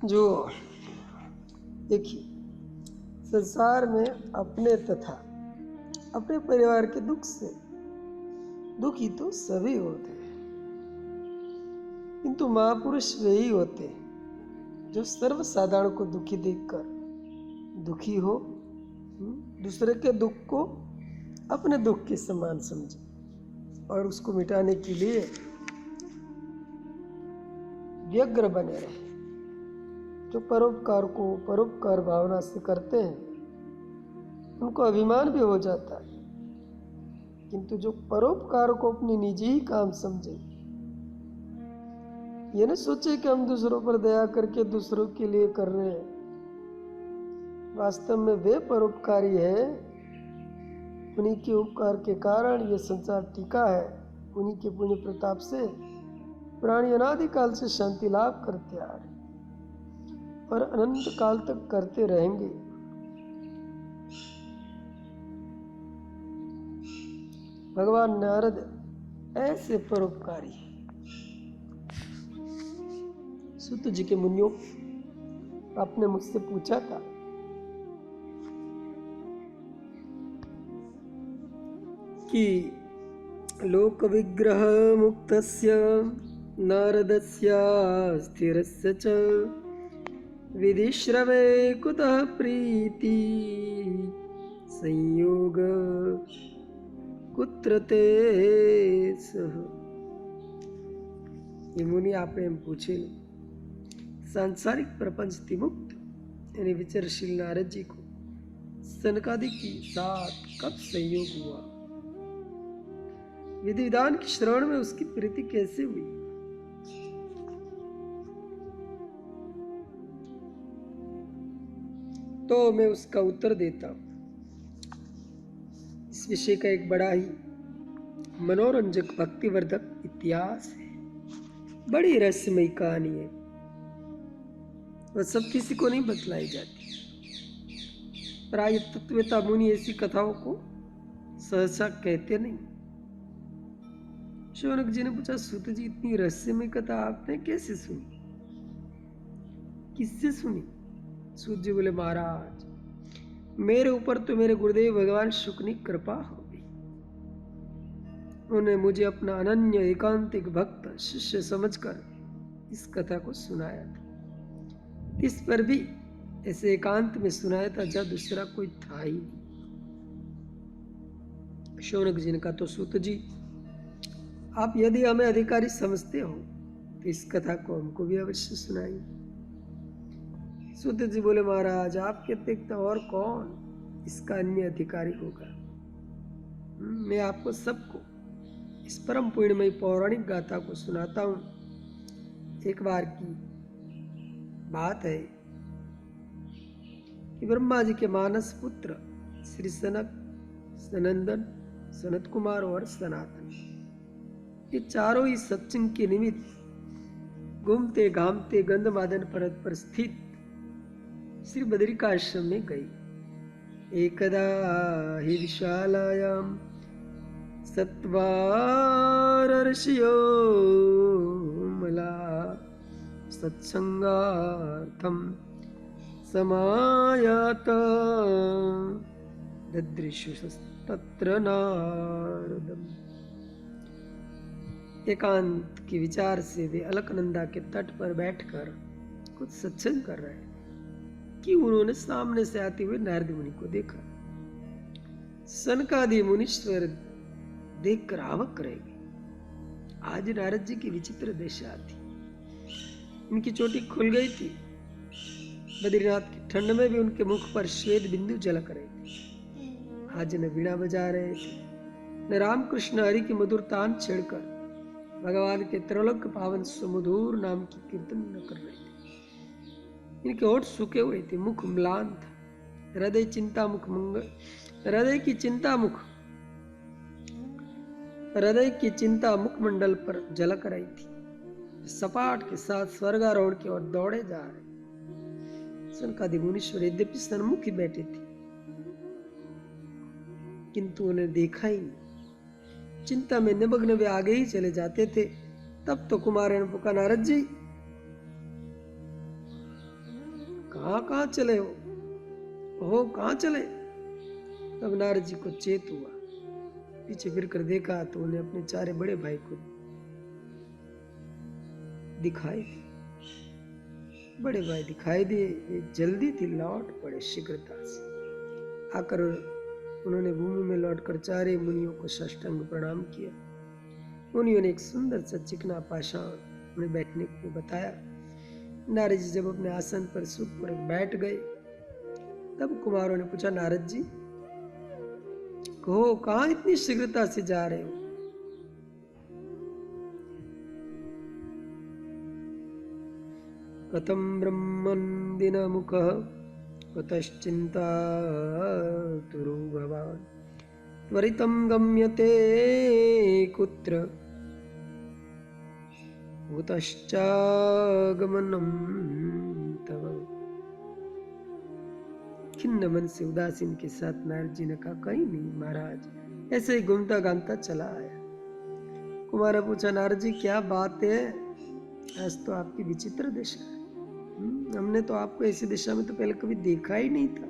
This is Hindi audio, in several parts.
जो देखिए, संसार में अपने तथा अपने परिवार के दुख से दुखी तो सभी होते हैं, किंतु महापुरुष वही होते हैं जो सर्वसाधारण को दुखी देखकर दुखी हो, दूसरे के दुख को अपने दुख के समान समझे और उसको मिटाने के लिए व्यग्र बने रहे। जो परोपकार को परोपकार भावना से करते हैं उनको अभिमान भी हो जाता है, किंतु जो परोपकार को अपनी निजी ही काम समझे, ये न सोचे कि हम दूसरों पर दया करके दूसरों के लिए कर रहे हैं, वास्तव में वे परोपकारी है, उन्हीं के उपकार के कारण ये संसार टिका है। उन्हीं के पुण्य प्रताप से प्राणी अनादिकाल से शांति लाभ करते आ रहे और अनंत काल तक करते रहेंगे। भगवान नारद ऐसे परोपकारी हैं। सूत जी के मुनियों, आपने मुझसे पूछा था कि लोक विग्रह मुक्तस्य नारदस्य स्थिरस्य च विधिश्रवे कुतः प्रीति संयोग कुत्र ते सह। ये मुनि आपने हम पूछे, सांसारिक प्रपंच मुक्त यानी विचरशील नारद जी को सनकादि के साथ कब संयोग हुआ, विधि विधान के श्रवण में उसकी प्रीति कैसे हुई। तो मैं उसका उत्तर देता हूं। इस विषय का एक बड़ा ही मनोरंजक भक्तिवर्धक इतिहास है, बड़ी रहस्यमयी कहानी है, वह सब किसी को नहीं बतलाई जाती। प्राय तत्ववेता मुनि ऐसी कथाओं को सहसा कहते नहीं। शौनक जी ने पूछा, सूत जी इतनी रहस्यमय कथा आपने कैसे सुनी, किससे सुनी? सूत जी बोले, महाराज मेरे ऊपर तो मेरे गुरुदेव भगवान शुक्र की कृपा हो गई। उन्होंने मुझे अपना अनन्य एकांतिक भक्त शिष्य समझकर इस कथा को सुनाया था। इस पर भी ऐसे एकांत में सुनाया था जब दूसरा कोई था ही नहीं। शौनक जी ने कहा, तो सूत जी आप यदि हमें अधिकारी समझते हो तो इस कथा को हमको भी अवश्य सुनाइए। सूत जी बोले, महाराज आपके अतिरिक्त और कौन इसका अन्य अधिकारी होगा। मैं आपको सबको इस परम पुण्यमयी पौराणिक गाथा को सुनाता हूं। एक बार की बात है कि ब्रह्मा जी के मानस पुत्र श्री सनक, सनंदन, सनत कुमार और सनातन, ये चारों ही सत्संग के निमित्त घूमते घामते गंधमादन पर्वत पर स्थित श्री बद्रिकाश्रम में गई। एकदा हि विशालायां सत्वार ऋषियो मला सत्संगार्थं समायात ददृशु तत्र नारदम्। एकांत के विचार से वे अलकनंदा के तट पर बैठकर कुछ सत्संग कर रहे कि उन्होंने सामने से आते हुए नारद मुनि को देखा। सनकादि मुनीश्वर देखकर अवाक रह गए। आज नारद जी की विचित्र दशा थी। उनकी चोटी खुल गई थी। बद्रीनाथ की ठंड में भी उनके मुख पर श्वेत बिंदु झलक रहे थे। आज न वीणा बजा रहे थे, न रामकृष्ण हरि की मधुर तान छेड़कर भगवान के त्रैलोक्य पावन सुमधुर नाम की कीर्तन न कर रहे थे। इनके होठ सूखे हुए थे, मुख म्लान था, हृदय की चिंता मुखमंडल पर झलक रही थी। सपाट के साथ स्वर्गारोहण की ओर दौड़े जा रहे। सनकादि मुनीश्वर यद्यपि सन्मुख ही बैठे थे, किंतु उन्हें देखा ही नहीं। चिंता में निमग्न वे आगे ही चले जाते थे। तब तो कुमार ने पुकारा, नारद जी कहाँ चले हो कहाँ चले? तब नारद जी को चेत हुआ, पीछे फिर कर देखा तो उन्हें अपने चारे बड़े भाई को दिखाई दी। बड़े भाई दिखाई दिए, वे जल्दी थी लौट पड़े शीघ्रता से। आकर उन्होंने भूमि में लौटकर चारे मुनियों को साष्टांग प्रणाम किया। मुनियों ने एक सुंदर सा चिकना पाषाण उन्हें बैठने को बताया। नारद जी जब अपने आसन पर सुखपूर्वक बैठ गए, तब कुमारों ने पूछा, नारद जी कहो कहाँ इतनी शीघ्रता से जा रहे हो? कथम ब्रह्मन्दिन मुख कुतश्चिंता तुरु भवान त्वरितं गम्यते कुत्र कुतश्चागमनं तव। खिन्न मन से उदासीन के साथ नारद जी ने कहा, कहीं नहीं महाराज, ऐसे ही घूमता गामता चला आया। कुमार पूछा, नारद जी क्या बात है? आज तो आपकी विचित्र दिशा है। हमने तो आपको ऐसी दिशा में तो पहले कभी देखा ही नहीं था।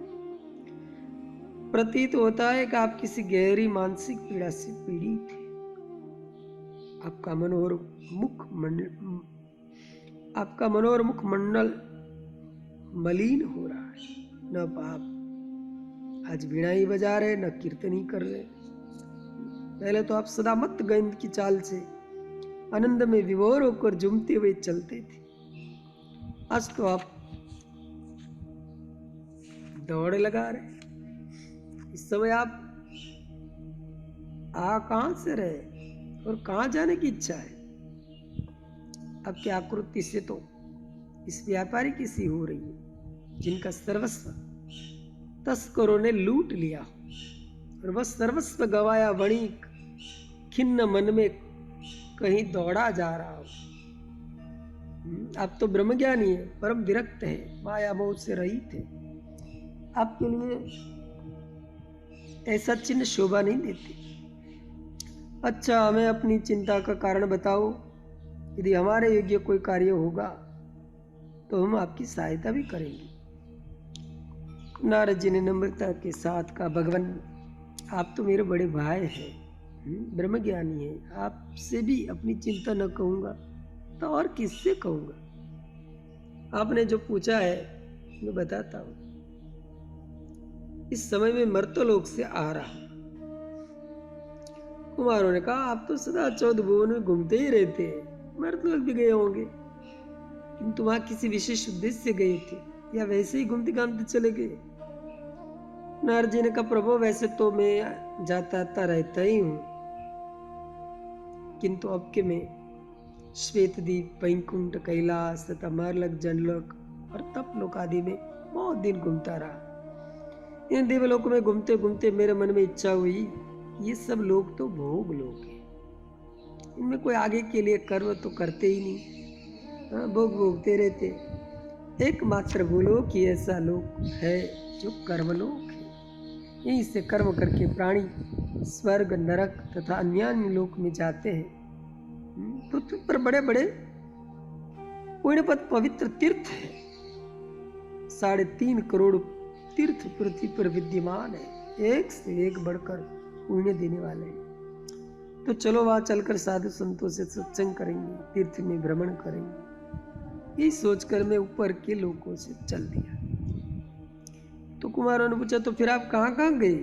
प्रतीत होता है कि आप किसी गहरी मानसिक पीड़ा से पीड़ित थे। आपका मनोहर मुखमंडल मलिन हो रहा है। न आप आज वीणा ही बजा रहे, न कीर्तन ही कर रहे। पहले तो आप सदा मत गंध की चाल से आनंद में विभोर होकर झूमते हुए चलते थे। आज तो आप दौड़ लगा रहे। इस समय आप कहां से रहे और कहां जाने की इच्छा है? आपकी आकृति से तो इस व्यापारी की सी हो रही है जिनका सर्वस्व तस्करों ने लूट लिया और वह सर्वस्व गवाया वणिक खिन्न मन में कहीं दौड़ा जा रहा हो। आप तो ब्रह्मज्ञानी है, परम विरक्त है, माया मोह से रहित है। आपके लिए ऐसा चिन्ह शोभा नहीं देते। अच्छा, हमें अपनी चिंता का कारण बताओ। यदि हमारे योग्य कोई कार्य होगा तो हम आपकी सहायता भी करेंगे। नारद जी ने नम्रता के साथ कहा, भगवान आप तो मेरे बड़े भाई हैं, ब्रह्मज्ञानी हैं, आपसे भी अपनी चिंता न कहूँगा तो और किससे कहूँगा? आपने जो पूछा है मैं बताता हूँ। इस समय में मर्तलोक से आ रहा हूँ। कुमारों ने कहा, आप तो सदा 14 भुवन में घूमते ही रहते हैं, मर्तलोक भी गए होंगे, किंतु वहां किसी विशेष उद्देश्य से गए थे या वैसे ही घूमते घामते चले गए? नारद जी ने कहा, प्रभु वैसे तो मैं जाता आता रहता ही हूँ, किंतु अब के मैं श्वेतद्वीप, वैकुंठ, कैलाश तथा मरलक, जनलोक और तपलोक आदि में बहुत दिन घूमता रहा। इन देवलोकों में घूमते घूमते मेरे मन में इच्छा हुई, ये सब लोग तो भोग लोग हैं, इनमें कोई आगे के लिए कर्म तो करते ही नहीं, भोग भोगते रहते। एकमात्र बोलो कि ऐसा लोक है जो कर्मलोक है। यहीं से कर्म करके प्राणी स्वर्ग, नरक तथा अन्य लोक में जाते हैं। पृथ्वी पर बड़े बड़े पुण्यपद पवित्र तीर्थ है, 3.5 करोड़ तीर्थ पृथ्वी पर विद्यमान है, एक से एक बढ़कर पुण्य देने वाले हैं। तो चलो वहां चलकर साधु संतों से सत्संग करेंगे, तीर्थ में भ्रमण करेंगे। यही सोचकर मैं ऊपर के लोकों से चल दिया। तो कुमारों ने पूछा, तो फिर आप कहां कहां गए?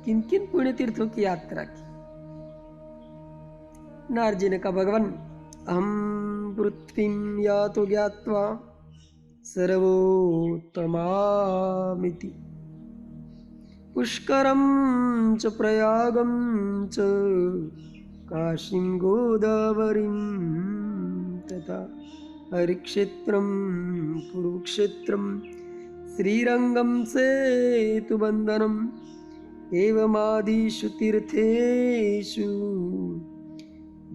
किन किन पुण्य तीर्थों की यात्रा की? नारद जी ने कहा, भगवान हम पृथ्वीं यातो ज्ञात्वा सर्वोत्तमामिति पुष्करं च प्रयागं च काशीं गोदावरीं तथा हरिक्षेत्रं कुरुक्षेत्रं श्रीरंगं सेतुबन्धनम् एवमादिषु तीर्थेषु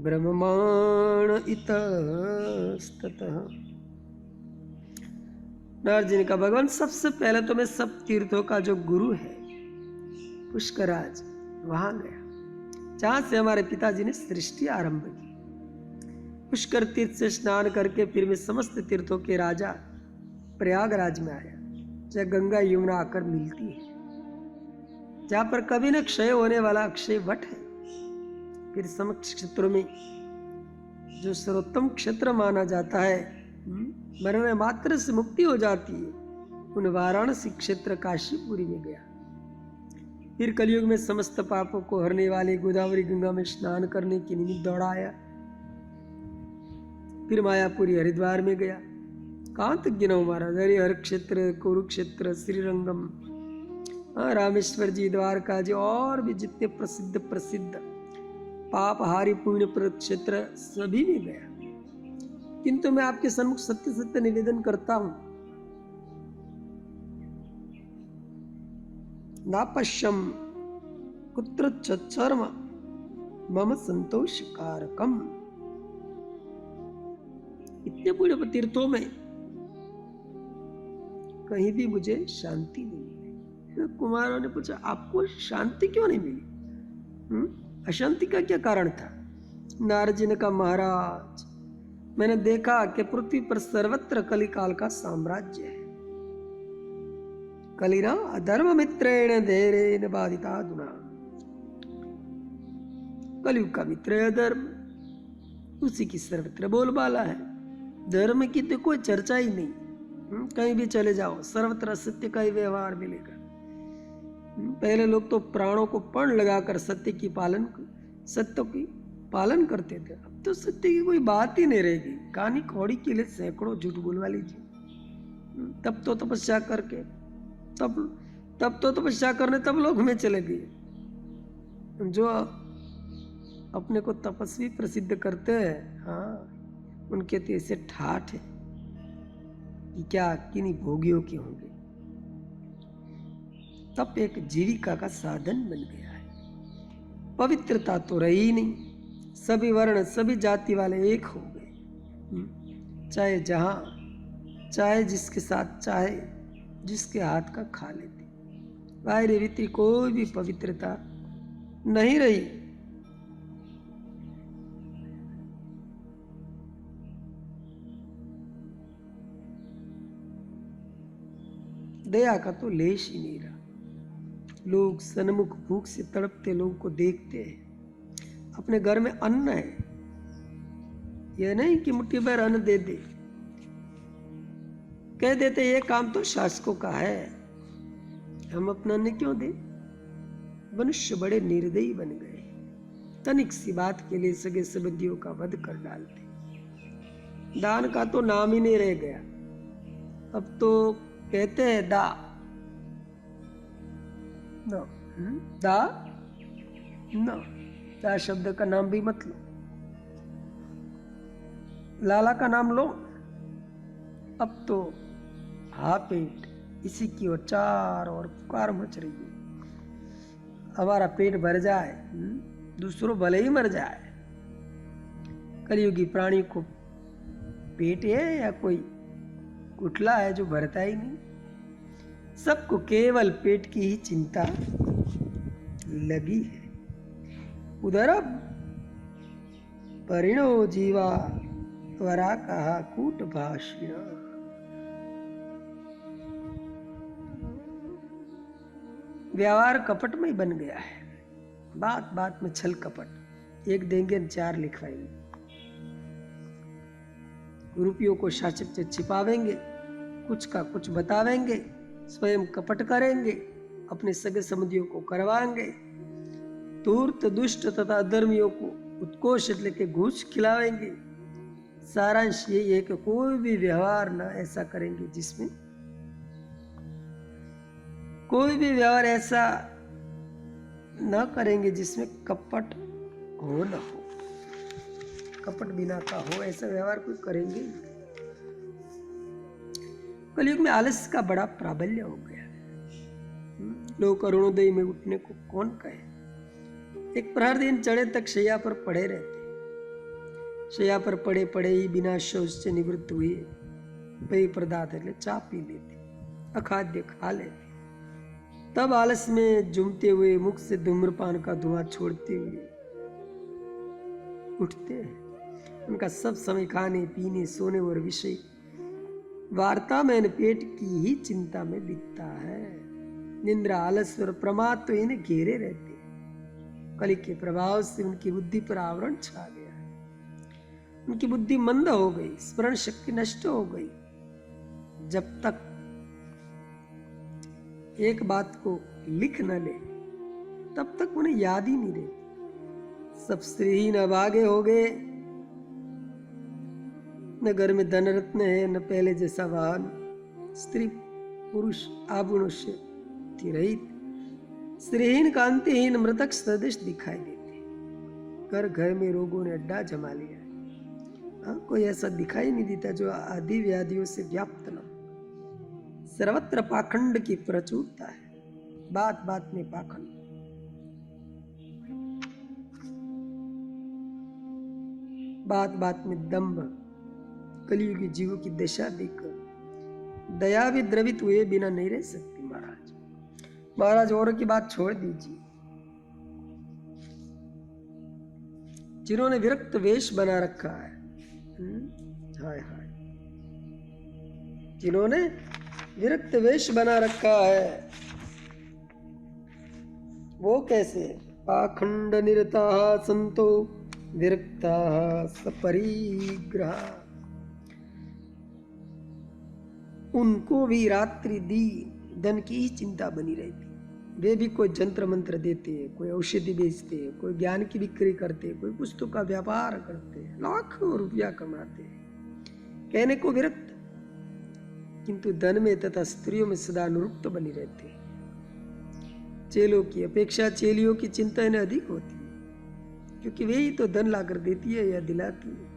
ब्रह्माण इतस्ततः। नारद जी ने कहा, भगवान सबसे पहले तो मैं सब तीर्थों का जो गुरु है पुष्कराज वहां गया, जहां से हमारे पिताजी ने सृष्टि आरंभ की। पुष्कर तीर्थ से स्नान करके फिर मैं समस्त तीर्थों के राजा प्रयागराज में आया, जहाँ गंगा यमुना आकर मिलती है, जहाँ पर कभी न क्षय होने वाला अक्षय वट है। फिर समक्ष क्षेत्रों में जो सर्वोत्तम क्षेत्र माना जाता है, मरने मात्र से मुक्ति हो जाती है, उन वाराणसी क्षेत्र काशीपुरी में गया। फिर कलयुग में समस्त पापों को हरने वाले गोदावरी गंगा में स्नान करने के निमित्त दौड़ाया। फिर मायापुरी हरिद्वार में गया। कहाँ तक गिनाऊं महाराज, हरिहर क्षेत्र, कुरुक्षेत्र, श्रीरंगम, रामेश्वर जी, द्वारका जी, और भी जितने प्रसिद्ध प्रसिद्ध पापहारी पुण्य क्षेत्र सभी में गया। किंतु मैं आपके सम्मुख सत्य सत्य निवेदन करता हूं, नापश्यम कुत्र चर्म मम संतोष कारकम। इतने पुण्य तीर्थों में कहीं भी मुझे शांति नहीं मिली। कुमारों ने पूछा, आपको शांति क्यों नहीं मिली? अशांति का क्या कारण था? नारद जी ने कहा, महाराज मैंने देखा कि पृथ्वी पर सर्वत्र कलिकाल का साम्राज्य है। कलिना अधर्म मित्रेण धैर्येण बाधिता दुना। कलयुग का मित्र है अधर्म, उसी की सर्वत्र बोलबाला है। धर्म की तो कोई चर्चा ही नहीं। कहीं भी चले जाओ सर्वत्र सत्य का ही व्यवहार मिलेगा। पहले लोग तो प्राणों को पण लगाकर सत्य की पालन करते थे। अब तो सत्य की कोई बात ही नहीं रहेगी। कहानी कौड़ी के लिए सैकड़ों झूठ बोलवा लीजिए। तब तो तपस्या करके तपस्या करने तब लोग में चले गए। जो अपने को तपस्वी प्रसिद्ध करते हैं, हाँ, उनके तो ऐसे ठाठ है कि क्या किन्हीं भोगियों के होंगे। तप एक जीविका का साधन बन गया है। पवित्रता तो रही ही नहीं। सभी वर्ण सभी जाति वाले एक हो गए। चाहे जहां, चाहे जिसके साथ, चाहे जिसके हाथ का खा लेते। बाहरी भीतरी कोई भी पवित्रता नहीं रही। दया का तो लेश ही नहीं रहा। लोग सन्मुख भूख से तड़पते लोगों को देखते हैं। अपने घर में अन्न है, यह नहीं कि मुट्ठी भर अन्न दे दे। कह देते ये काम तो शासकों का है, हम अपना अन्न क्यों दे। मनुष्य बड़े निर्दयी बन गए। तनिक सी बात के लिए सगे संबंधियों का वध कर डालते। दान का तो नाम ही नहीं रह गया। अब तो कहते हैं दा न, दा न, दा शब्द का नाम भी मत लो। लाला का नाम लो। अब तो हा पेट इसी की ओर चार और पुकार मच रही है। हमारा पेट भर जाए, दूसरों भले ही मर जाए। कलयुगी प्राणी को पेट है या कोई कुठला है जो भरता ही नहीं। सबको केवल पेट की ही चिंता लगी है। उधर अब परिणो जीवा वरा कहा कूट भाषण। व्यवहार कपट में बन गया है। बात बात में छल कपट। एक देंगे चार लिखवाएंगे। रुपयों को शासक से छिपावेंगे, कुछ का कुछ बतावेंगे, स्वयं कपट करेंगे, अपने सगे संबंधियों को करवाएंगे, धूर्त दुष्ट तथा धर्मियों को उत्कोष लेके घूस खिलावेंगे। सारांश यही है कि कोई भी व्यवहार ना ऐसा करेंगे जिसमें न करेंगे जिसमें कपट हो न हो। कपट बिना का हो ऐसा व्यवहार कोई करेंगे ही नहीं। कलयुग में आलस्य का बड़ा प्राबल्य हो गया। लोग अरुणोदय में उठने को कौन कहे। एक प्रहर दिन चढ़े तक शैया पर पड़े रहते। शैया पर पड़े पड़े ही बिना शौच से निवृत्त हुए पेय पदार्थ चाय पी लेते, अखाद्य खा लेते। तब आलस में झूमते हुए मुख से धूम्रपान का धुआं छोड़ते हुए उठते हैं। उनका सब समय खाने पीने सोने और विषय वार्ता में पेट की ही चिंता में बीतता है। निंद्रा आलस और प्रमाद तो इन्हें घेरे रहते। कली के प्रभाव से उनकी बुद्धि पर आवरण छा गया है। उनकी बुद्धि मंद हो गई, स्मरण शक्ति नष्ट हो गई। जब तक एक बात को लिख न ले तब तक उन्हें याद ही नहीं रहती। सब स्त्रीहीन अभागे हो गए। न घर में धन रत्न है, न पहले जैसा वाहन। स्त्री पुरुष आभूषणों से रहित, स्त्रीहीन कांतिहीन मृतक सदृश दिखाई देते। घर घर में रोगों ने अड्डा जमा लिया है। कोई ऐसा दिखाई नहीं देता जो आदि व्याधियों से व्याप्त न। सर्वत्र पाखंड की प्रचुरता है, बात बात में पाखंड। बात बात में दंभ। कलियुगी जीवों की दशा देखकर दया भी द्रवित हुए बिना नहीं रह सकती। महाराज औरों की बात छोड़ दीजिए। जिन्होंने विरक्त वेश बना रखा है, हाय हाय, जिन्होंने विरक्त वेश बना रखा है वो कैसे? पाखंड निरता संतो विरक्ता सपरिग्रह। उनको भी रात्रि दी धन की ही चिंता बनी रहती। वे भी कोई जंत्र मंत्र देते, कोई औषधि बेचते, कोई ज्ञान की बिक्री करते, कोई पुस्तक का व्यापार करते, लाखों रुपया कमाते, कहने को विरक्त, किंतु धन में तथा स्त्रियों में सदा अनुरुक्त बनी रहते। चेलों की अपेक्षा चेलियों की चिंता इन्हें अधिक होती है, क्योंकि वे ही तो धन लाकर देती है या दिलाती है।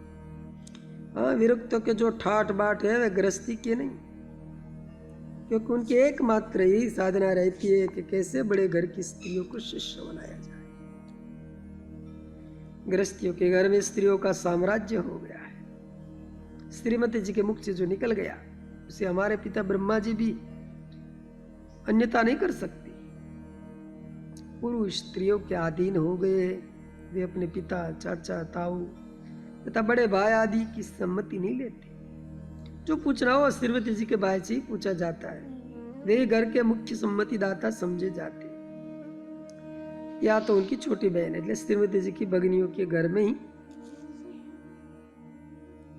हाँ, विरक्तों के जो ठाट बाट है वे गृहस्थी के नहीं, क्योंकि उनकी एकमात्र यही साधना रहती है कि कैसे बड़े घर की स्त्रियों को शिष्य बनाया जाए। गृहस्थियों के घर में स्त्रियों का साम्राज्य हो गया है। श्रीमती जी के मुख से जो निकल गया उसे हमारे पिता ब्रह्मा जी भी अन्यथा नहीं कर सकते। पुरुष स्त्रियों के अधीन हो गए। वे अपने पिता, चाचा, ताऊ तथा बड़े भाई आदि की सम्मति नहीं लेते। जो पूछना हो श्रीमती जी के भाई से ही पूछा जाता है। वे घर के मुख्य सम्मति दाता समझे जाते, या तो उनकी छोटी बहन है। श्रीमती जी की भगिनियों के घर में ही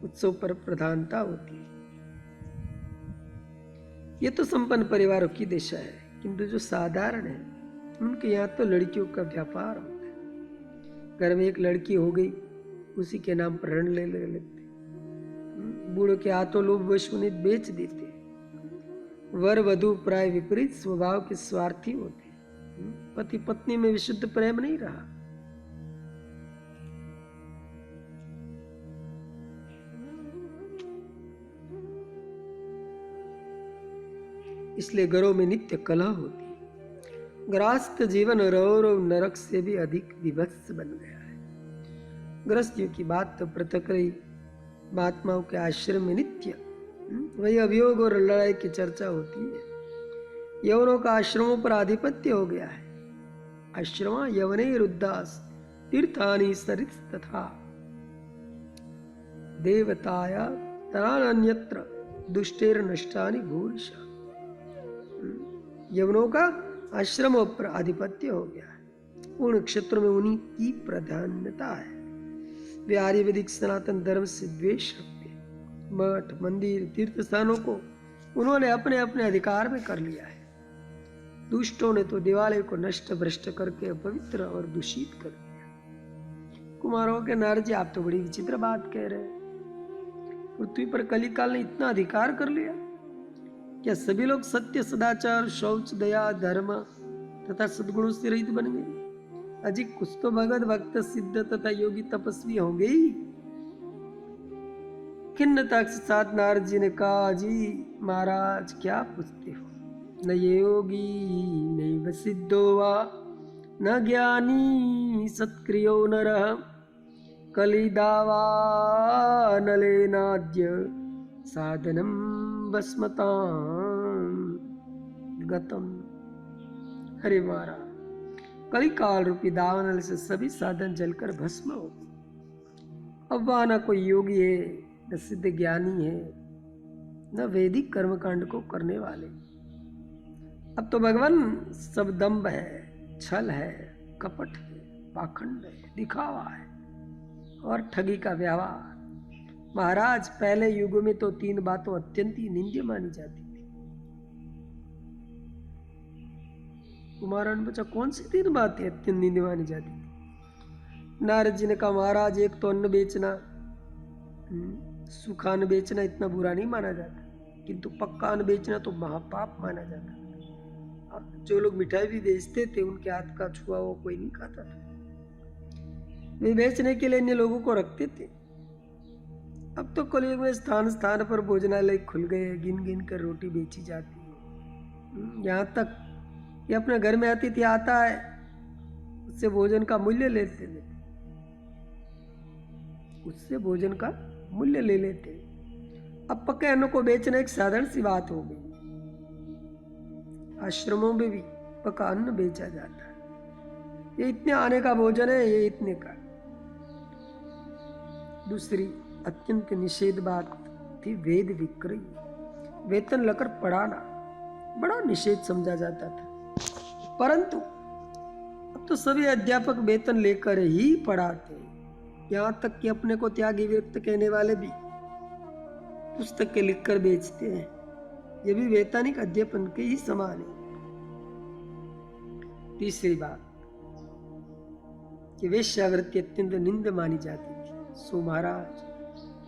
उत्सव पर प्रधानता होती है। ये तो संपन्न परिवारों की दिशा है, किंतु जो साधारण है उनके यहाँ तो लड़कियों का व्यापार होता है। घर में एक लड़की हो गई, उसी के नाम पर ऋण ले लेते। बूढ़ों के हाथों लोग वश उन्हें बेच देते। वर वधु प्राय विपरीत स्वभाव के स्वार्थी होते। पति पत्नी में विशुद्ध प्रेम नहीं रहा। इसलिए घरों में नित्य कलह होती है। गृहस्थ जीवन रौरव नरक से भी अधिक विभत्स बन गया है। गृहस्थियों की बात तो पृथक रही। महात्माओं के आश्रम में नित्य वही अभियोग और लड़ाई की चर्चा होती है। यवनों का आश्रमों पर आधिपत्य हो गया है। आश्रमा यवने रुद्दास तीर्थानि सरित तथा देवताया तरान्यत्र दुष्टेर नष्टानि भूरिशा। यवनों का आश्रमों पर आधिपत्य हो गया है। पूर्ण क्षेत्र में उन्हीं की प्राधान्यता है। वे आर्यवैदिक सनातन धर्म से द्वेष रखते। मठ, मंदिर, तीर्थ स्थानों को उन्होंने अपने अपने अधिकार में कर लिया है। दुष्टों ने तो देवालय को नष्ट भ्रष्ट करके अपवित्र और दूषित कर दिया। कुमारों के नारद जी, आप तो बड़ी विचित्र बात कह रहे हैं। पृथ्वी पर कलिकाल ने इतना अधिकार कर लिया। क्या सभी लोग सत्य, सदाचार, शौच, दया, धर्म तथा सद्गुणों से रहित बन गए? अजी कुछ तो भगत, भक्त, सिद्ध तथा योगी तपस्वी होंगे ही। खिन्नता के साथ नारद जी ने कहा, जी महाराज क्या पूछते हो? न ये योगी नैव सिद्धो वा न ज्ञानी सत्क्रियो नरः कलिदावा नलेनाद्य साधनम भस्मतां गतम। हरे महाराज, कलिकाल रूपी दावानल से सभी साधन जलकर भस्म हो। अब वहां न कोई योगी है, न सिद्ध ज्ञानी है, न वैदिक कर्मकांड को करने वाले। अब तो भगवान सब दंभ है, छल है, कपट है, पाखंड है, दिखावा है और ठगी का व्यवहार। महाराज पहले युगों में तो 3 बातों अत्यंत ही निंद्य मानी जाती थी। कुमार ने पूछा कौन सी 3 बातें अत्यंत निंद्य मानी जाती थी? नारद जी ने कहा महाराज एक तो अन्न बेचना, सुखान बेचना इतना बुरा नहीं माना जाता, किंतु पक्का अन्न बेचना तो महापाप माना जाता। जो लोग मिठाई भी बेचते थे उनके हाथ का छुआ हुआ कोई नहीं खाता था, वे बेचने के लिए अन्य लोगों को रखते थे। अब तो कलयुग में स्थान स्थान पर भोजनालय खुल गए, गिन गिन कर रोटी बेची जाती है। यहाँ तक कि अपने घर में अतिथि आता है उससे भोजन का मूल्य लेते थे, उससे भोजन का मूल्य ले लेते। अब पक्के अन्न को बेचना एक साधारण सी बात हो गई। आश्रमों में भी पका अन्न बेचा जाता है, ये इतने आने का भोजन है, ये इतने का। दूसरी अत्यंत निषेध बात थी वेद विक्रय, वेतन लेकर पढ़ाना बड़ा निषेध समझा जाता था। परंतु अब तो सभी अध्यापक वेतन लेकर ही पढ़ाते हैं, यहाँ तक कि अपने को त्यागी व्यक्त कहने वाले भी पुस्तक के लिखकर बेचते हैं। ये भी वैतानिक अध्यापन के ही समान है। तीसरी बात कि वेश्यावृत्ति अत्यंत निंद मानी जाती थी। सो महाराज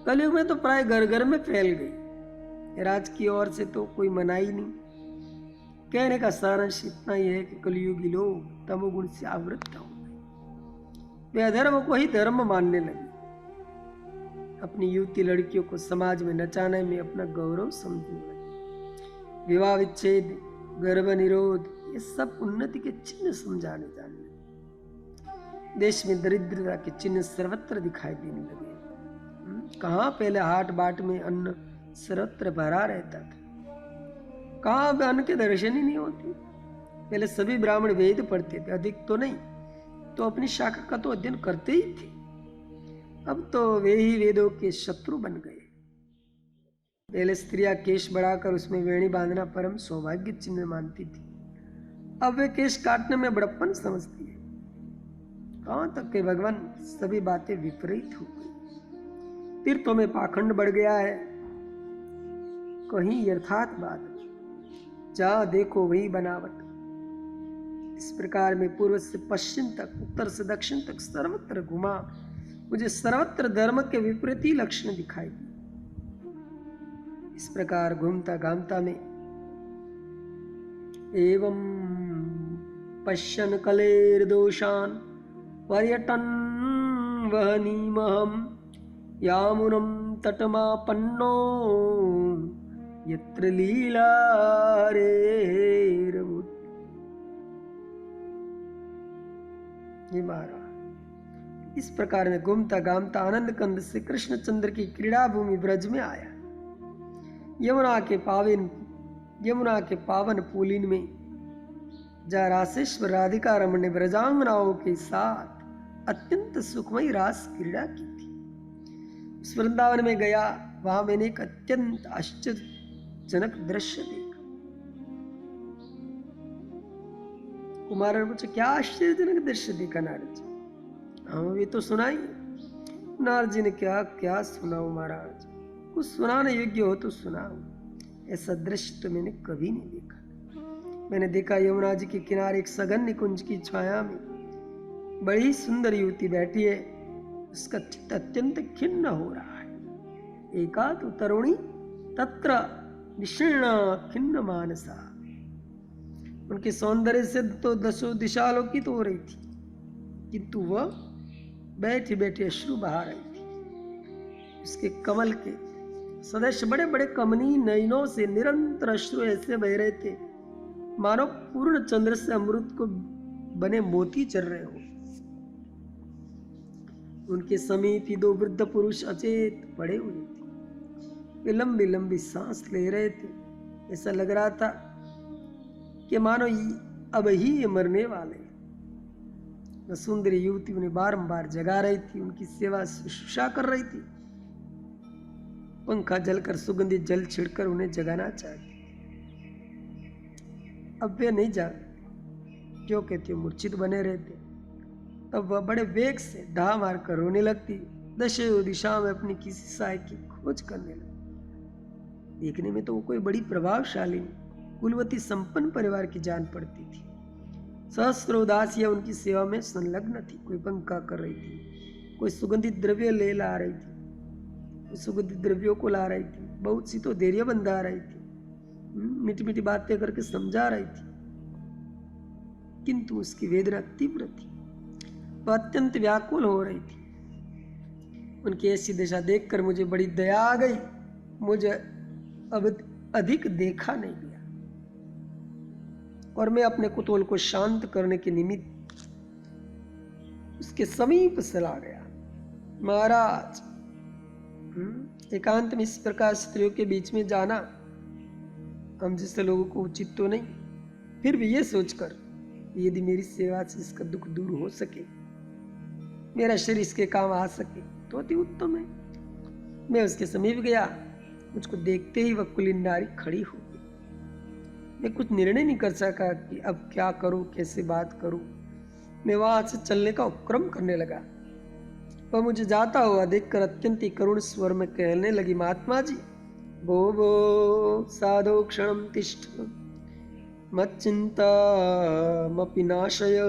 कलयुग में तो प्राय घर घर में फैल गई। राज की ओर से तो कोई मनाही नहीं। कहने का सारांश इतना ही है कि कलयुगी लोग तमोगुण से आवृत्त हो गए, वे अधर्म को ही धर्म मानने लगे, अपनी युवती लड़कियों को समाज में नचाने में अपना गौरव समझने लगे। विवाह विच्छेद, गर्भ निरोध, ये सब उन्नति के चिन्ह समझाने जाने लगे। देश में दरिद्रता के चिन्ह सर्वत्र दिखाई देने लगे। कहाँ पहले हाट बाट में अन्न सर्वत्र भरा रहता था, कहाँ अब अन्न के दर्शन ही नहीं होते। पहले सभी ब्राह्मण वेद पढ़ते थे, अधिक तो नहीं तो अपनी शाखा का तो अध्ययन करते ही थे। अब तो वे ही वेदों के शत्रु बन गए। पहले स्त्रियां केश बढ़ाकर उसमें वेणी बांधना परम सौभाग्य चिन्ह मानती थी, अब वे केश काटने में बड़प्पन समझती है। कहां तक के भगवान सभी बातें विपरीत हो गई। तीर्थों में पाखंड बढ़ गया है, कहीं यथार्थ बात, जहां देखो वही बनावट। इस प्रकार में पूर्व से पश्चिम तक, उत्तर से दक्षिण तक सर्वत्र घुमा, मुझे सर्वत्र धर्म के विपरीत ही लक्षण दिखाई दिए। इस प्रकार घूमता घामता में एवं पश्यन् कलेर्दोषान् पर्यटन् वहनीमहं यामुनं तटमापन्नो यत्र लीला रेरमुत्। ये महाराज इस प्रकार में घूमता घामता आनंद कंद से कृष्णचंद्र की क्रीड़ा भूमि ब्रज में आया। यमुना के पावन पुलिन में जहाँ रासेश्वर राधिका रमन ने ब्रजांगनाओं के साथ अत्यंत सुखमयी रास क्रीड़ा की थी। इस वृंदावन में गया, वहां मैंने एक अत्यंत आश्चर्यजनक दृश्य देखा। कुमार ने पूछा क्या आश्चर्यजनक दृश्य देखा नारद जी? हाँ ये तो सुनाई। नारद जी ने क्या क्या सुनाओ महाराज, कुछ सुनाने योग्य हो तो सुनाओ। ऐसा दृश्य तो मैंने कभी नहीं देखा। मैंने देखा यमुना जी के किनारे एक सघन निकुंज की छाया में बड़ी सुंदर युवती बैठी है, उसका चित्त अत्यंत खिन्न हो रहा है। एका तो तरुणी तत्र विशीर्ण खिन्न मानसा, उनके सौंदर्य से तो दसों दिशालोकित हो रही थी, किंतु वह बैठी बैठी अश्रु बहा रही थी। उसके कमल के सदस्य बड़े बड़े कमनीय नयनों से निरंतर अश्रु ऐसे बह रहे थे मानो पूर्ण चंद्र से अमृत को बने मोती चल रहे हो। उनके समीप ही 2 वृद्ध पुरुष अचेत पड़े हुए थे। वे लंबी लंबी सांस ले रहे थे। ऐसा लग रहा था कि मानो अब ही ये मरने वाले। वह सुंदरी युवती उन्हें बारंबार जगा रही थी, उनकी सेवा शुश्रूषा कर रही थी। पंखा जलकर सुगंधित जल छिड़कर उन्हें जगाना चाहती। अब वे नहीं जाग, क्यों कहती मूर्छित बने रहते। तब वह बड़े वेग से ढा मारकर रोने लगती, दशों दिशा में अपनी किसी सहाय की खोज करने लगती। देखने में तो वो कोई बड़ी प्रभावशाली कुलवती संपन्न परिवार की जान पड़ती थी। सहस्त्रों दासियां उनकी सेवा में संलग्न थी। कोई पंखा कर रही थी, कोई सुगंधित द्रव्य ले ला रही थी, कोई सुगंधित द्रव्यों को ला रही थी, बहुत सी तो धैर्य बंधा रही थी, मीठी मीठी बातें करके समझा रही थी। किंतु उसकी वेदना तीव्र थी, वह अत्यंत व्याकुल हो रही थी। उनकी ऐसी दशा देखकर मुझे बड़ी दया आ गई। मुझे अब अधिक देखा नहीं गया और मैं अपने कुतूहल को शांत करने के निमित्त उसके समीप चला गया। महाराज, एकांत में इस प्रकार स्त्रियों के बीच में जाना हम जैसे लोगों को उचित तो नहीं, फिर भी ये सोचकर यदि मेरी सेवा से इसका दुख दूर हो सके, मेरा शरीर इसके काम आ सके तो अति उत्तम है। मैं उसके समीप गया। मुझको देखते ही वह कुलीन नारी खड़ी हो गई। मैं कुछ निर्णय नहीं कर सका कि अब क्या करूं, कैसे बात करूं। मैं वहां से चलने का उपक्रम करने लगा। वह मुझे जाता हुआ देखकर अत्यंत ही करुण स्वर में कहने लगी, महात्मा जी, भो भो साधो क्षणम तिष्ठ मच्चिंतामपि नाशय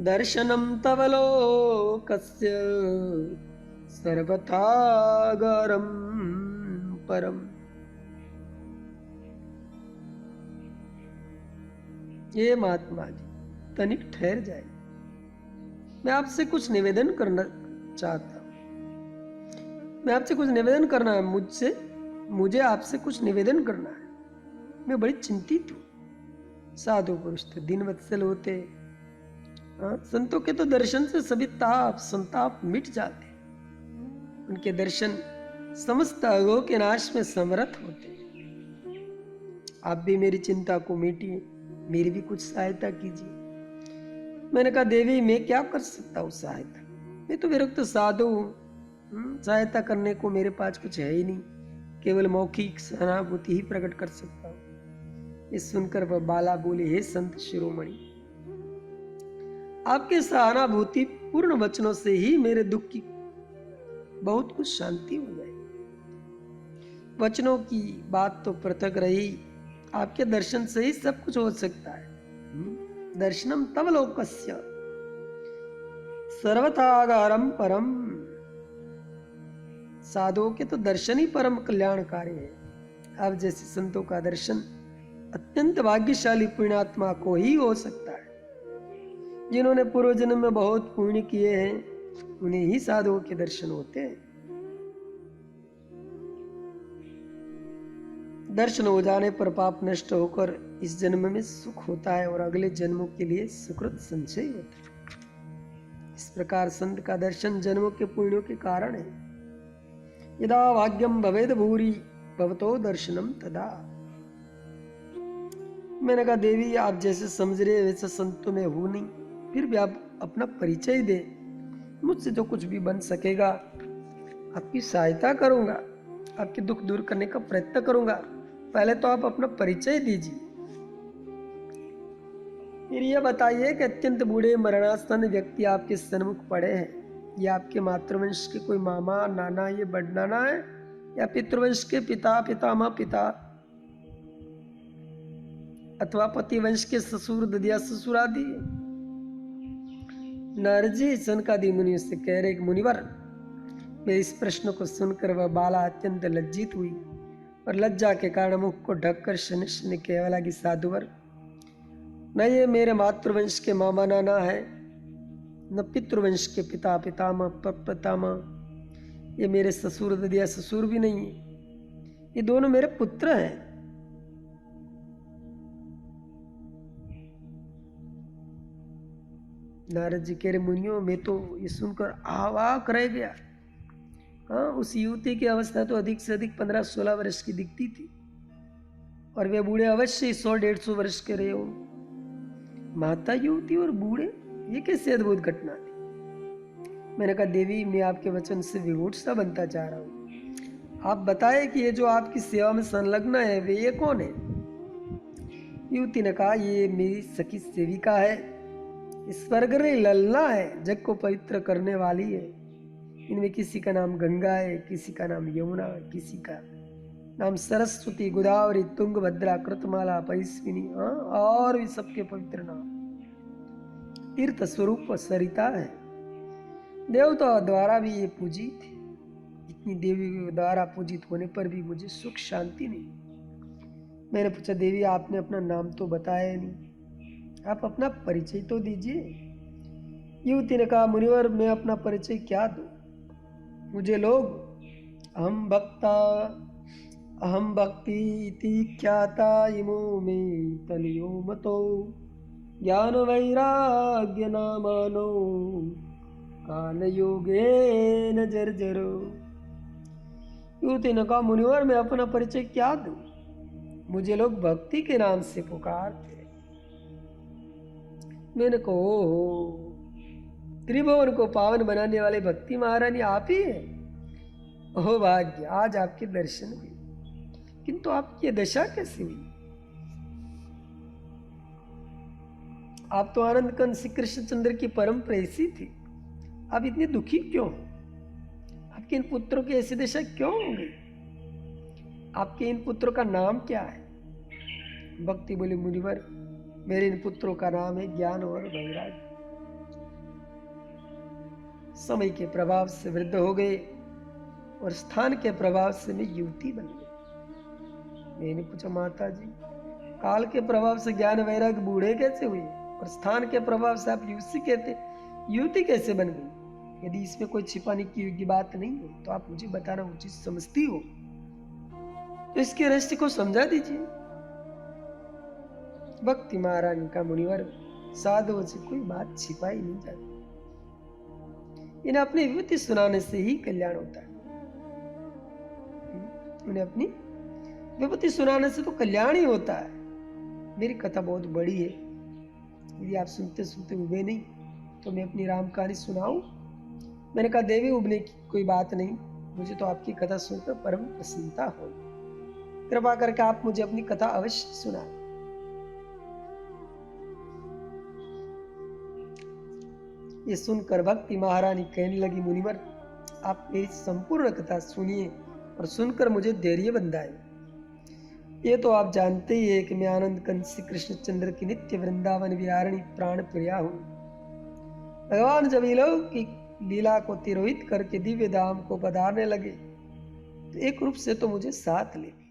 दर्शनम तव लोकस्य सर्वथागरम परम। ये महात्मा जी, तनिक ठहर जाए, मैं आपसे कुछ निवेदन करना चाहता हूं। मैं आपसे कुछ निवेदन करना है, मुझे आपसे कुछ निवेदन करना है। मैं बड़ी चिंतित हूं। साधु पुरुष तो दिन वत्सल होते, संतों के तो दर्शन से सभी ताप संताप मिट जाते। उनके दर्शन समस्त अगों के नाश में समर्थ होते। आप भी मेरी चिंता को मिटिए, मेरी भी कुछ सहायता कीजिए। मैंने कहा, देवी, मैं क्या कर सकता हूँ सहायता? मैं तो विरक्त साधु हूँ, सहायता करने को मेरे पास कुछ है ही नहीं, केवल मौखिक सहानुभूति ही प्रकट कर सकता हूँ। ये सुनकर वह बाला बोली, हे संत शिरोमणि, आपके सहानुभूति पूर्ण वचनों से ही मेरे दुख की बहुत कुछ शांति हो जाएगी। वचनों की बात तो पृथक रही, आपके दर्शन से ही सब कुछ हो सकता है। दर्शनम तव लोकस्य सर्वथागारम परम। साधुओं के तो दर्शन ही परम कल्याणकारी है। अब जैसे संतों का दर्शन अत्यंत भाग्यशाली पुण्यात्मा को ही हो सकता है। जिन्होंने पूर्व जन्म में बहुत पुण्य किए हैं, उन्हें ही साधुओं के दर्शन होते हैं। दर्शन हो जाने पर पाप नष्ट होकर इस जन्म में सुख होता है और अगले जन्मों के लिए सुकृत संचय होता है। इस प्रकार संत का दर्शन जन्मों के पुण्यों के कारण है। यदा भाग्यम भवेद भूरि भवतो दर्शनम तदा। मैंने कहा, देवी, आप जैसे समझ रहे वैसे संतों में हूं नहीं, फिर भी आप अपना परिचय दे। मुझसे जो कुछ भी बन सकेगा आपकी सहायता करूंगा, आपके दुख दूर करने का प्रयत्न करूंगा। पहले तो आप अपना परिचय दीजिए। फिर यह बताइए कि अत्यंत बूढ़े मरणासन व्यक्ति आपके सन्मुख पड़े हैं, ये आपके मातृवंश के कोई मामा, नाना, ये बड़नाना है, या पितृवंश के पिता, पितामह, पिता, अथवा पतिवंश के ससुर, ददिया, ससुर आदि? नारजी सनकादि मुनि से कह रहे, मुनिवर, मेरे इस प्रश्न को सुनकर वह बाला अत्यंत लज्जित हुई और लज्जा के कारण मुख को ढककर शनिश्चय कहने लगी, साधुवर, न ये मेरे मातृवंश के मामा नाना है, न पितृवंश के पिता, पितामह, प्रपितामह, ये मेरे ससुर, ददिया, ससुर भी नहीं है। ये दोनों मेरे पुत्र हैं। नारद जी कह रहे, मुनियों, मैं तो ये सुनकर अवाक रह गया। हाँ, उस युवती की अवस्था तो अधिक से अधिक 15-16 वर्ष की दिखती थी और वे बूढ़े अवश्य 100-150 वर्ष के रहे होंगे। माता युवती और बूढ़े, ये कैसे अद्भुत घटना थी। मैंने कहा, देवी, मैं आपके वचन से विमूढ़ सा बनता जा रहा हूँ। आप बताए कि ये जो आपकी सेवा में संलग्न है वे ये कौन है? युवती ने कहा, ये मेरी सखी सेविका है, स्वर्गरी ललना है, जग को पवित्र करने वाली है। इनमें किसी का नाम गंगा है, किसी का नाम यमुना, किसी का नाम सरस्वती, गोदावरी, तुंगभद्रा, कृतमाला, पैस्विनी, और भी सबके पवित्र नाम। तीर्थ स्वरूप सरिता है। देवता द्वारा भी ये पूजित है। इतनी देवी द्वारा पूजित होने पर भी मुझे सुख शांति नहीं। मैंने पूछा, देवी आपने अपना नाम तो बताया नहीं, आप अपना परिचय तो दीजिए। युवती ने कहा, मुनिवर मैं अपना परिचय क्या दूं? मुझे लोग अहम भक्ति इति ख्याता इमो में तनियो मतो ज्ञान वैराग्य नामानो काल योगे न जर्जरो। युवती ने कहा, मुनिवर मैं अपना परिचय क्या दूं? मुझे लोग भक्ति के नाम से पुकारते। मैंने कहा, ओहो, त्रिभुवन को पावन बनाने वाले भक्ति महारानी आप ही है। ओह भाग्य, आज आपके दर्शन हुए, किंतु आपकी ये दशा कैसे हुई? आप तो आनंद कंद श्री कृष्णचंद्र की परम प्रेयसी थी, आप इतनी दुखी क्यों? आपके इन पुत्रों की ऐसी दशा क्यों हो गई? आपके इन पुत्रों का नाम क्या है? भक्ति बोली, मुनिवर मेरे इन पुत्रों का नाम है ज्ञान और वैराग्य। समय के प्रभाव से वृद्ध हो गए और स्थान के प्रभाव से मैं युवती बन गई। मैंने पूछा, माता जी काल के प्रभाव से ज्ञान वैराग्य बूढ़े कैसे हुए और स्थान के प्रभाव से आप युवती कैसे बन गई? यदि इसमें कोई छिपाने की बात नहीं है तो आप मुझे बताना उचित समझती हो तो इसके रहस्य को समझा दीजिए। भक्ति महारानी का, मुनिवर साधुओं से कोई बात छिपाई नहीं जाती, इन्हें अपनी विभूति सुनाने से ही कल्याण होता है। उन्हें अपनी विभूति सुनाने से तो कल्याण ही होता है। मेरी कथा बहुत बड़ी है, यदि आप सुनते सुनते उबे नहीं तो मैं अपनी राम कहानी सुनाऊं? मैंने कहा, देवी उबने की कोई बात नहीं, मुझे तो आपकी कथा सुनकर परम प्रसन्नता हो। कृपा करके आप मुझे अपनी कथा अवश्य सुनाएं। ये सुनकर भक्ति महारानी कहने लगी, मुनिवर आप मेरी संपूर्ण कथा सुनिए और सुनकर मुझे धैर्य बंधाए। ये तो आप जानते ही है कि मैं आनंद कंद श्री कृष्णचंद्र की नित्य वृंदावन विहारिणी प्राण प्रिया हूँ। भगवान जब अलौकिक लीला को तिरोहित करके दिव्य धाम को पधारने लगे तो एक रूप से तो मुझे साथ ले गए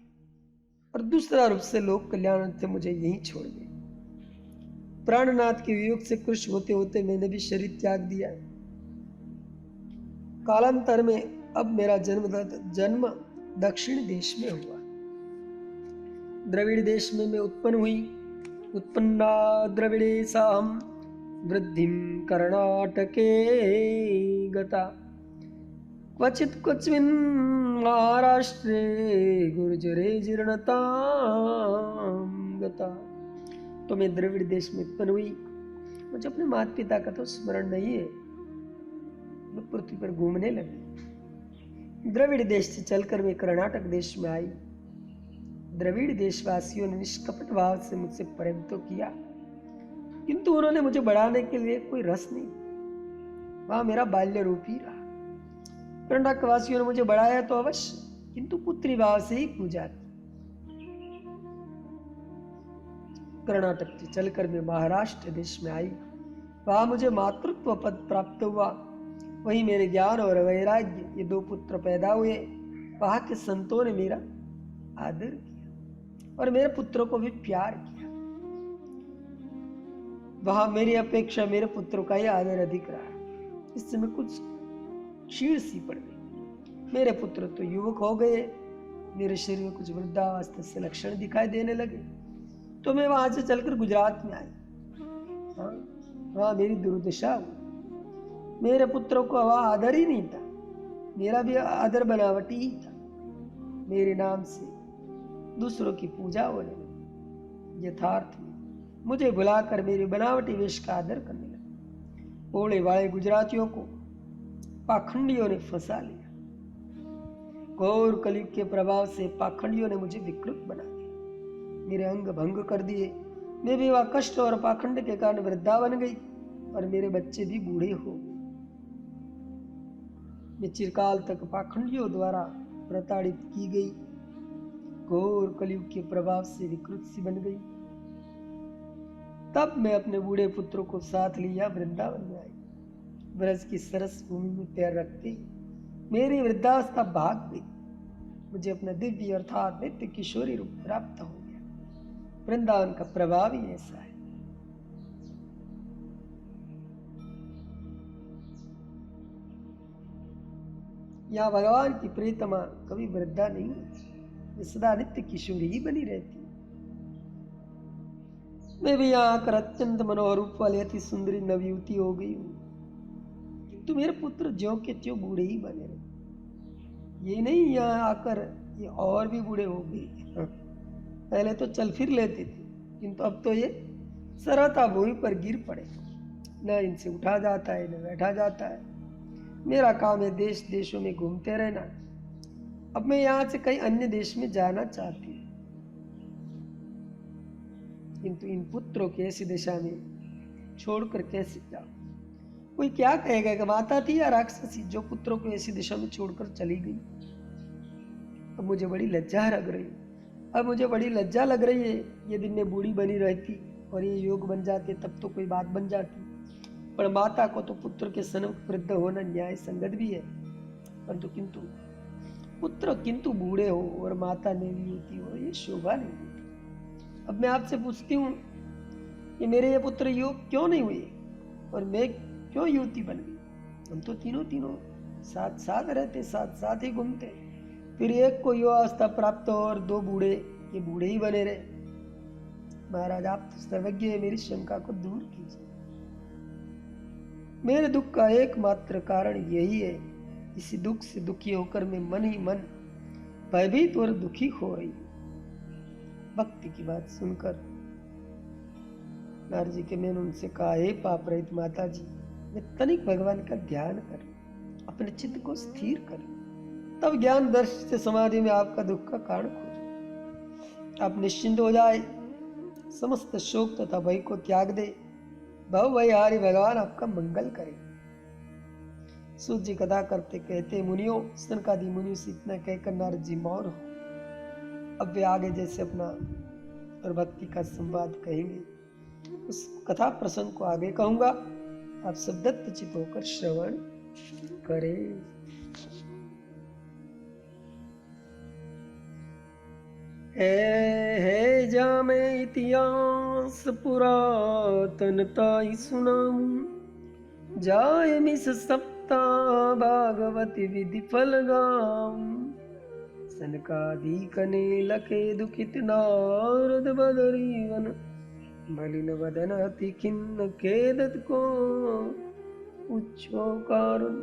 और दूसरा रूप से लोक कल्याण से मुझे यहीं छोड़ गए। प्राणनाथ के वियोग से खुश होते होते मैंने भी शरीर त्याग दिया। कालांतर में अब मेरा जन्म दक्षिण देश में हुआ। द्रविड़ देश में मैं उत्पन्न हुई। उत्पन्ना द्रविड़े साहम वृद्धिम कर्णाटके गता क्वचित क्वचिन महाराष्ट्रे गुर्जरे जीर्णतां गता। तो मैं द्रविड़ देश में उत्पन्न हुई। मुझे अपने माता पिता का तो स्मरण नहीं है। मैं पृथ्वी पर घूमने लगी। द्रविड़ देश से चलकर मैं कर्नाटक देश में आई। द्रविड़ देशवासियों ने निष्कपट भाव से मुझसे प्रेम तो किया, किंतु उन्होंने मुझे बढ़ाने के लिए कोई रस नहीं। वहां मेरा बाल्य रूप ही रहा। कर्नाटक वासियों ने मुझे बढ़ाया तो अवश्य, किंतु पुत्री भाव से ही पूजा की। कर्नाटक से चलकर मैं महाराष्ट्र देश में आई। वहां मुझे मातृत्व पद प्राप्त हुआ। वहीं मेरे ज्ञान और वैराग्य ये दो पुत्र पैदा हुए। वहां के संतों ने मेरा आदर किया और मेरे पुत्रों को भी प्यार किया। वहां मेरी अपेक्षा मेरे पुत्रों का ही आदर अधिक रहा। इससे मैं कुछ क्षीण सी पड़ गई। मेरे पुत्र तो युवक हो गए। मेरे शरीर में कुछ वृद्धावस्था से लक्षण दिखाई देने लगे। तो मैं वहां से चलकर गुजरात में आई। वहां मेरी दुर्दशा हुई। मेरे पुत्रों को वहां आदर ही नहीं था। मेरा भी आदर बनावटी ही था। मेरे नाम से दूसरों की पूजा होने लगी। यथार्थ में मुझे बुलाकर मेरी बनावटी वेश का आदर करने लगे। भोले वाले गुजरातियों को पाखंडियों ने फंसा लिया। घोर कलयुग के प्रभाव से पाखंडियों ने मुझे विकृत बना दिया, मेरे अंग भंग कर दिए। मैं विवाह कष्ट और पाखंड के कारण वृद्धा बन गई और मेरे बच्चे भी बूढ़े हो। मैं चिरकाल तक पाखंडियों द्वारा प्रताड़ित की गई, घोर कलयुग के प्रभाव से विकृत सी बन गई। तब मैं अपने बूढ़े पुत्रों को साथ लिया वृंदावन में आई। ब्रज की सरस भूमि में पैर रखते मेरी वृद्धावस्था भाग गई। मुझे अपना दिव्य अर्थात नित्य किशोरी रूप प्राप्त हो गया। वृंदावन का प्रभाव ही ऐसा है। यहाँ भगवान की प्रीतमा कभी वृद्धा नहीं होती, सदा नित्य किशोरी ही बनी रहती। मैं भी यहाँ आकर अत्यंत मनोहर रूप वाली अति सुंदरी नवयुवती हो गई हूँ, किंतु मेरे पुत्र ज्यों के त्यों बूढ़े ही बने रहे। ये नहीं यहाँ आकर ये और भी बूढ़े हो गए। पहले तो चल फिर लेते थे, किंतु अब तो ये सरता भूमि पर गिर पड़े, न इनसे उठा जाता है न बैठा जाता है। मेरा काम है देश देशों में घूमते रहना। अब मैं यहाँ से कहीं अन्य देश में जाना चाहती हूँ, किंतु इन पुत्रों की ऐसी दिशा में छोड़कर कैसे जाऊं? कोई क्या कहेगा कि माता थी या राक्षसी जो पुत्रों को ऐसी दिशा में छोड़कर चली गई। अब मुझे बड़ी लज्जा लग रही है। अब मुझे बड़ी लज्जा लग रही है। यदि मैं बूढ़ी बनी रहती और ये योग बन जाते तब तो कोई बात बन जाती, पर माता को तो पुत्र के सन्मुख वृद्ध होना न्याय संगत भी है। परंतु किंतु पुत्र किंतु बूढ़े हो और माता नहीं होती हो, ये शोभा नहीं होती। अब मैं आपसे पूछती हूँ कि मेरे ये पुत्र योग क्यों नहीं हुए और मैं क्यों युवती बन गई? हम तो तीनों साथ साथ रहते, साथ साथ ही घूमते, फिर एक को युवावस्था प्राप्त हो और दो बूढ़े, ये बूढ़े ही बने रहे। महाराज आप तो सर्वज्ञ है, मेरी शंका को दूर कीजिए। मेरे दुख का एकमात्र कारण यही है। इसी दुख से दुखी होकर मैं मन ही मन भयभीत और दुखी हो रही हूँ। भक्ति की बात सुनकर नारद जी के मैंने उनसे कहा, हे पाप रहित माता जी, मैं तनिक भगवान का ध्यान कर, अपने चित्त को स्थिर कर, तब ज्ञान दर्शन से समाधि में आपका दुख का कारण खोज, आप निश्चिंत हो जाए, समस्त शोक तथा भय को त्याग दे। भव भयहारी भगवान आपका मंगल करे। सूत जी कथा करते कहते, मुनियों, सनकादि मुनियों से इतना कहकर नारद जी मौन हो। अब वे आगे जैसे अपना और भक्ति का संवाद कहेंगे, उस कथा प्रसंग को आगे कहूंगा। आप सब दत्तचित होकर श्रवण करें। है जामे इतिहास पुरातन ताई सुनाऊं, जाय मिस सप्ता भागवती विधि फल गाऊं। सनकादिक ने लखे दुखित नारद बदरीवन, मलिन वदन अति खिन्न खेदत को उच्चो कारण।